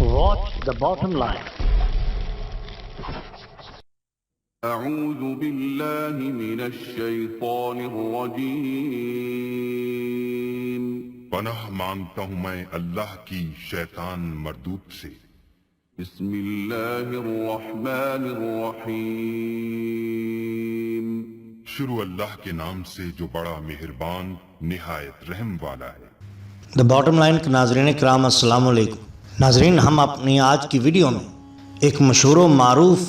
Watch the bottom line. أعوذ بالله من الشیطان الرجیم پناہ مانگتا ہوں میں اللہ کی شیطان مردود سے۔ بسم اللہ الرحمن الرحیم شروع اللہ کے نام سے جو بڑا مہربان نہایت رحم والا ہے۔ دا باٹم لائن کے ناظرین کرام السلام علیکم۔ ناظرین، ہم اپنی آج کی ویڈیو میں ایک مشہور و معروف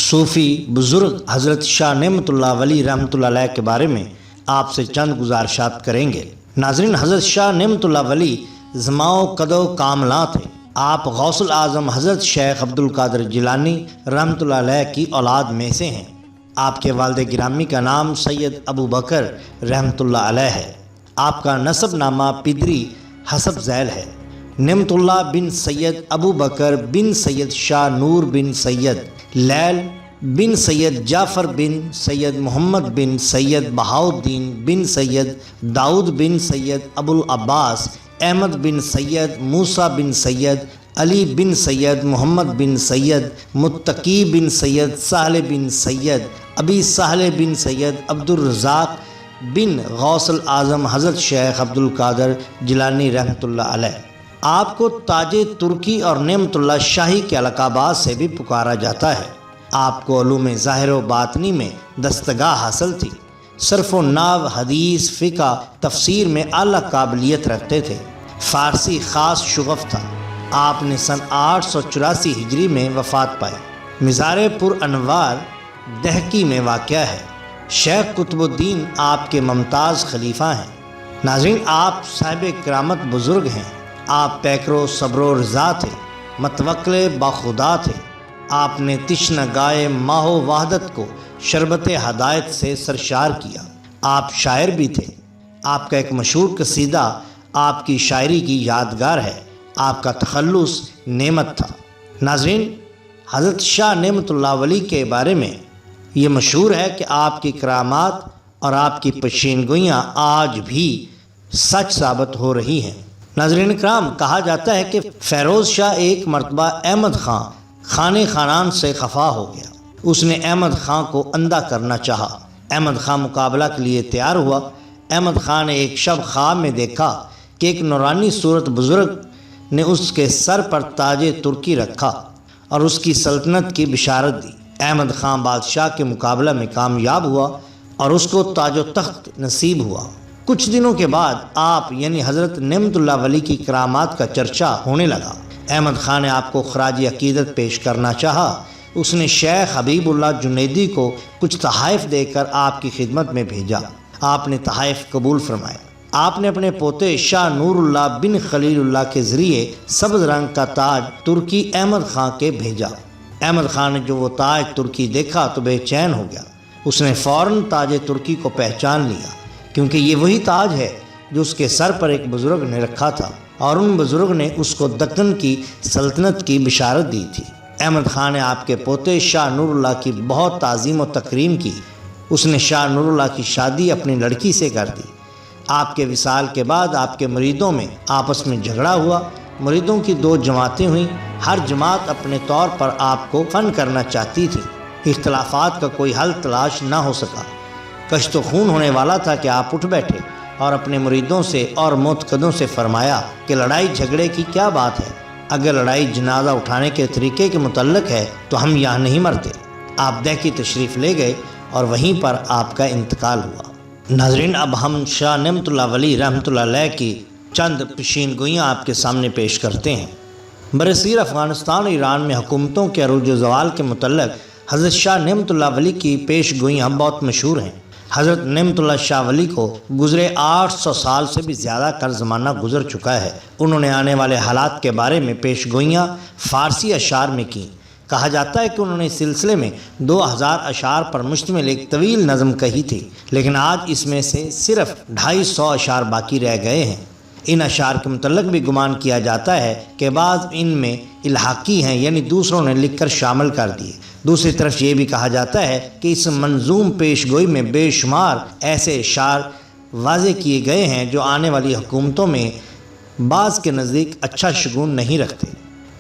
صوفی بزرگ حضرت شاہ نعمت اللہ ولی رحمۃ اللہ علیہ کے بارے میں آپ سے چند گزارشات کریں گے۔ ناظرین، حضرت شاہ نعمت اللہ ولی زماؤ قدو کاملاں تھے۔ آپ غوث الاعظم حضرت شیخ عبد القادر جیلانی رحمۃ اللہ علیہ کی اولاد میں سے ہیں۔ آپ کے والد گرامی کا نام سید ابو بکر رحمۃ اللہ علیہ ہے۔ آپ کا نسب نامہ پدری حسب ذیل ہے۔ نعمت اللہ بن سید ابو بکر بن سید شاہ نور بن سید لیل بن سید جعفر بن سید محمد بن سید بہاؤالدین بن سید داؤد بن سید ابو العباس احمد بن سید موسیٰ بن سید علی بن سید محمد بن سید متقی بن سید سہل بن سید ابی سہل بن سید عبد الرزاق بن غوث الاعظم حضرت شیخ عبد القادر جیلانی رحمۃ اللہ علیہ۔ آپ کو تاج ترکی اور نعمت اللہ شاہی کے القابات سے بھی پکارا جاتا ہے۔ آپ کو علوم ظاہر و باطنی میں دستگاہ حاصل تھی۔ صرف و نحو، حدیث، فقہ، تفسیر میں اعلیٰ قابلیت رکھتے تھے۔ فارسی خاص شغف تھا۔ آپ نے سن 884 ہجری میں وفات پائی۔ مزار پر انوار دہکی میں واقع ہے۔ شیخ قطب الدین آپ کے ممتاز خلیفہ ہیں۔ ناظرین، آپ صاحب کرامت بزرگ ہیں۔ آپ پیکرو صبر و رضا تھے، متوکل باخدا تھے۔ آپ نے تشنہ گائے ماہ و وحدت کو شربت ہدایت سے سرشار کیا۔ آپ شاعر بھی تھے۔ آپ کا ایک مشہور قصیدہ آپ کی شاعری کی یادگار ہے۔ آپ کا تخلص نعمت تھا۔ ناظرین، حضرت شاہ نعمت اللہ ولی کے بارے میں یہ مشہور ہے کہ آپ کی کرامات اور آپ کی پیشین گوئیاں آج بھی سچ ثابت ہو رہی ہیں۔ ناظرین کرام، کہا جاتا ہے کہ فیروز شاہ ایک مرتبہ احمد خان خانے خانان سے خفا ہو گیا۔ اس نے احمد خان کو اندھا کرنا چاہا۔ احمد خان مقابلہ کے لیے تیار ہوا۔ احمد خان نے ایک شب خواب میں دیکھا کہ ایک نورانی صورت بزرگ نے اس کے سر پر تاج ترکی رکھا اور اس کی سلطنت کی بشارت دی۔ احمد خان بادشاہ کے مقابلہ میں کامیاب ہوا اور اس کو تاج و تخت نصیب ہوا۔ کچھ دنوں کے بعد آپ یعنی حضرت نعمت اللہ ولی کی کرامات کا چرچا ہونے لگا۔ احمد خان نے آپ کو خراج عقیدت پیش کرنا چاہا۔ اس نے شیخ حبیب اللہ جنیدی کو کچھ تحائف دے کر آپ کی خدمت میں بھیجا۔ آپ نے تحائف قبول فرمائے۔ آپ نے اپنے پوتے شاہ نور اللہ بن خلیل اللہ کے ذریعے سبز رنگ کا تاج ترکی احمد خان کے بھیجا۔ احمد خان نے جو وہ تاج ترکی دیکھا تو بے چین ہو گیا۔ اس نے فوراً تاج ترکی کو پہچان لیا، کیونکہ یہ وہی تاج ہے جو اس کے سر پر ایک بزرگ نے رکھا تھا اور ان بزرگ نے اس کو دکن کی سلطنت کی بشارت دی تھی۔ احمد خان نے آپ کے پوتے شاہ نور اللہ کی بہت تعظیم و تکریم کی۔ اس نے شاہ نور اللہ کی شادی اپنی لڑکی سے کر دی۔ آپ کے وصال کے بعد آپ کے مریدوں میں آپس میں جھگڑا ہوا۔ مریدوں کی 2 جماعتیں ہوئیں۔ ہر جماعت اپنے طور پر آپ کو فن کرنا چاہتی تھی۔ اختلافات کا کوئی حل تلاش نہ ہو سکا۔ کشت و خون ہونے والا تھا کہ آپ اٹھ بیٹھے اور اپنے مریدوں سے اور معتقدوں سے فرمایا کہ لڑائی جھگڑے کی کیا بات ہے؟ اگر لڑائی جنازہ اٹھانے کے طریقے کے متعلق ہے تو ہم یہاں نہیں مرتے۔ آپ دہکی تشریف لے گئے اور وہیں پر آپ کا انتقال ہوا۔ ناظرین، اب ہم شاہ نعمت اللہ ولی رحمۃ اللہ علیہ کی چند پیشین گوئیاں آپ کے سامنے پیش کرتے ہیں۔ برصغیر افغانستان اور ایران میں حکومتوں کے عروج و زوال کے متعلق حضرت شاہ نعمت اللہ ولی کی پیش گوئیاں بہت مشہور ہیں۔ حضرت نعمت اللہ شاہ ولی کو گزرے 800 سال سے بھی زیادہ کا زمانہ گزر چکا ہے۔ انہوں نے آنے والے حالات کے بارے میں پیش گوئیاں فارسی اشعار میں کیں۔ کہا جاتا ہے کہ انہوں نے اس سلسلے میں 2000 اشعار پر مشتمل ایک طویل نظم کہی تھی، لیکن آج اس میں سے صرف 250 اشعار باقی رہ گئے ہیں۔ ان اشعار کے متعلق بھی گمان کیا جاتا ہے کہ بعض ان میں الحاقی ہیں، یعنی دوسروں نے لکھ کر شامل کر دیے۔ دوسری طرف یہ بھی کہا جاتا ہے کہ اس منظوم پیش گوئی میں بے شمار ایسے اشعار واضح کیے گئے ہیں جو آنے والی حکومتوں میں بعض کے نزدیک اچھا شگون نہیں رکھتے۔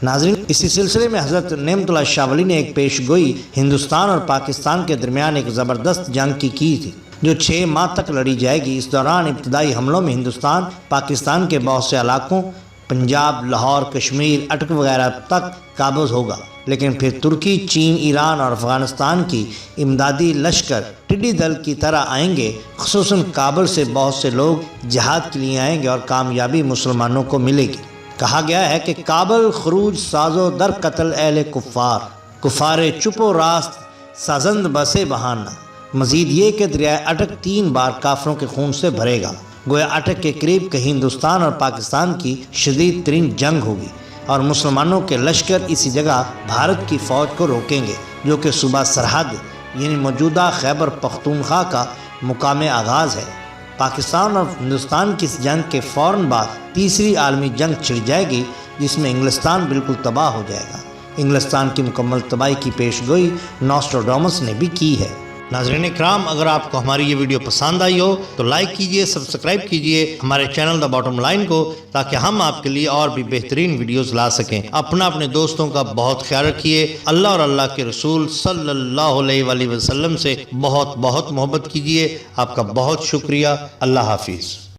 ناظرین، اسی سلسلے میں حضرت نعمت اللہ شاہ ولی نے ایک پیش گوئی ہندوستان اور پاکستان کے درمیان ایک زبردست جنگ کی تھی جو 6 ماہ تک لڑی جائے گی۔ اس دوران ابتدائی حملوں میں ہندوستان پاکستان کے بہت سے علاقوں پنجاب، لاہور، کشمیر، اٹک وغیرہ تک قابض ہوگا، لیکن پھر ترکی، چین، ایران اور افغانستان کی امدادی لشکر ٹڈی دل کی طرح آئیں گے۔ خصوصاً کابل سے بہت سے لوگ جہاد کے لیے آئیں گے اور کامیابی مسلمانوں کو ملے گی۔ کہا گیا ہے کہ کابل خروج سازو در قتل اہل کفار چپ و راست سازند بسے بہانہ۔ مزید یہ کہ دریائے اٹک 3 بار کافروں کے خون سے بھرے گا۔ گویا اٹک کے قریب کہیں ہندوستان اور پاکستان کی شدید ترین جنگ ہوگی اور مسلمانوں کے لشکر اسی جگہ بھارت کی فوج کو روکیں گے، جو کہ صوبہ سرحد یعنی موجودہ خیبر پختونخوا کا مقام آغاز ہے۔ پاکستان اور ہندوستان کی اس جنگ کے فوراً بعد تیسری عالمی جنگ چھڑ جائے گی، جس میں انگلستان بالکل تباہ ہو جائے گا۔ انگلستان کی مکمل تباہی کی پیش گوئی نوسٹراڈامس نے بھی کی ہے۔ ناظرین اکرام، اگر آپ کو ہماری یہ ویڈیو پسند آئی ہو تو لائک کیجئے، سبسکرائب کیجئے ہمارے چینل دا باٹم لائن کو، تاکہ ہم آپ کے لیے اور بھی بہترین ویڈیوز لا سکیں۔ اپنے دوستوں کا بہت خیال رکھیے۔ اللہ اور اللہ کے رسول صلی اللہ علیہ وآلہ وسلم سے بہت محبت کیجئے۔ آپ کا بہت شکریہ۔ اللہ حافظ۔